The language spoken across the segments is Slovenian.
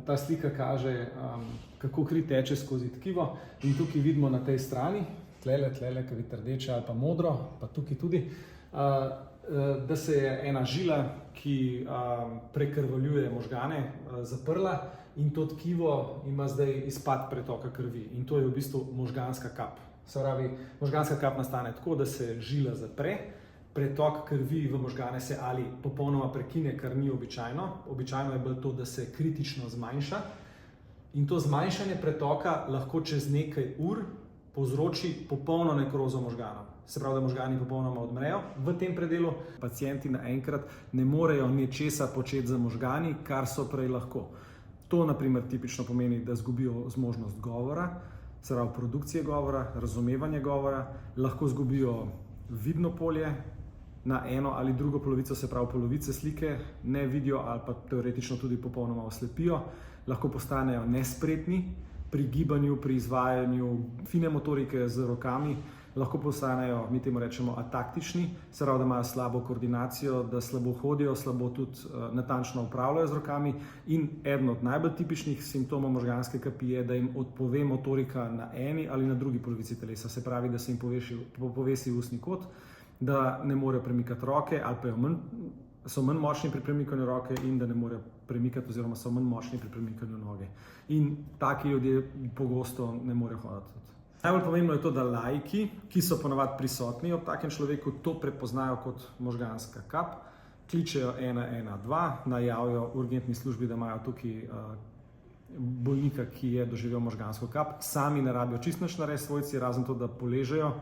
Ta slika kaže, kako kri teče skozi tkivo in tukaj vidimo na tej strani, tlele, ki vidite rdeče ali pa modro, pa tukaj tudi, da se je ena žila, ki prekrvljuje možgane, zaprla in to tkivo ima zdaj izpad pretoka krvi in to je v bistvu možganska kap. Se pravi, možganska kap nastane tako, da se žila zapre, pretok krvi v možgane se ali popolnoma prekine, kar ni običajno. Običajno je bolj to, da se kritično zmanjša in to zmanjšanje pretoka lahko čez nekaj ur povzroči popolno nekrozo možganov. Se pravi, da možgani popolnoma odmrejo v tem predelu. Pacienti naenkrat ne morejo ničesa početi z možgani, kar so prej lahko. To naprimer tipično pomeni, da izgubijo zmožnost govora, se pravi produkcije govora, razumevanje govora, lahko izgubijo vidno polje na eno ali drugo polovico, se pravi polovice slike ne vidijo ali pa teoretično tudi popolnoma oslepijo, lahko postanejo nespretni pri gibanju, pri izvajanju fine motorike z rokami, lahko postanejo, mi temu rečemo, ataktični, se pravi, da imajo slabo koordinacijo, da slabo hodijo, slabo tudi natančno upravljajo z rokami in eden od najbolj tipičnih simptomov možganske kapi je, da jim odpove motorika na eni ali na drugi polovici telesa, se pravi, da se jim povesi ustni kot, da ne morejo premikati roke ali pa so manj močni pri premikanju roke in da ne morejo premikati oziroma so manj močni pri premikanju noge. In taki ljudje pogosto ne morejo hoditi. Najbolj pomembno je to, da laiki, ki so ponavadi prisotni ob takem človeku, to prepoznajo kot možganska kap, kličejo 112, najavijo urgentni službi, da imajo tukaj bolnika, ki je doživel možgansko kap, sami ne rabijo čisto nič narediti svojci, razen to, da poležejo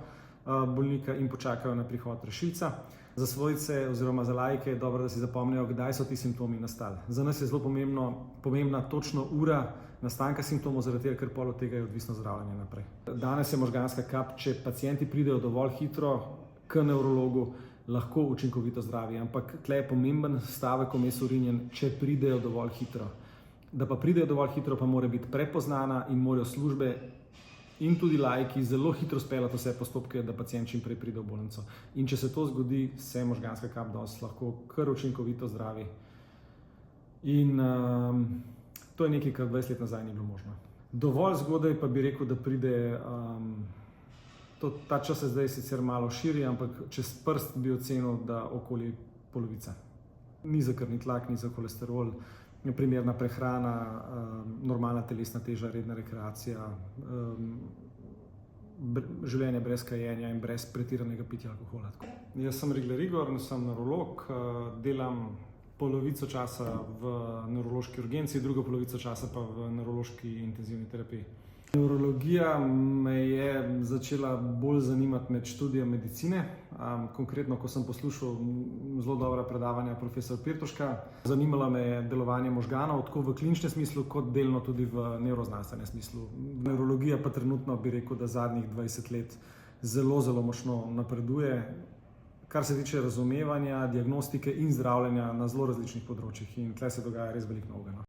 bolnika in počakajo na prihod rešilca. Za svojce oziroma za laike je dobro, da si zapomnijo, kdaj so ti simptomi nastali. Za nas je zelo pomembna točno ura nastanka simptomov, zaradi tega, ker pol od tega je odvisno zdravljenje naprej. Danes je možganska kap, če pacienti pridejo dovolj hitro k nevrologu, lahko učinkovito zdravi, ampak tle je pomemben stavek vmes urinjen, če pridejo dovolj hitro. Da pa pridejo dovolj hitro, pa mora biti prepoznana in morajo službe in tudi laiki zelo hitro speljati vse postopke, da pacient čim prej pride v bolnico. In če se to zgodi, se možganska kap dosti lahko kar učinkovito zdravi. In to je nekaj, kar 20 let nazaj ni bilo možno. Dovolj zgodaj pa bi rekel, da pride, ta čas se zdaj sicer malo širi, ampak čez prst bi ocenil, da okoli polovica. Nizek krvni tlak, nizek holesterol, primerna prehrana, normalna telesna teža, redna rekreacija, življenje brez kajenja in brez pretiranega pitja alkohola. Jaz sem Rigle Rigor, sem nevrolog, delam polovico časa v nevrološki urgenci, drugo polovico časa pa v nevrološki intenzivni terapiji. Nevrologija me je začela bolj zanimati med študijem medicine, konkretno, ko sem poslušal zelo dobra predavanja profesor Pirtoška. Zanimalo me je delovanje možganov, tako v kliničnem smislu, kot delno tudi v nevroznanstvenem smislu. Nevrologija pa trenutno bi rekel, da zadnjih 20 let zelo, zelo močno napreduje, kar se tiče razumevanja, diagnostike in zdravljenja na zelo različnih področjih in tle se dogaja res veliko novega.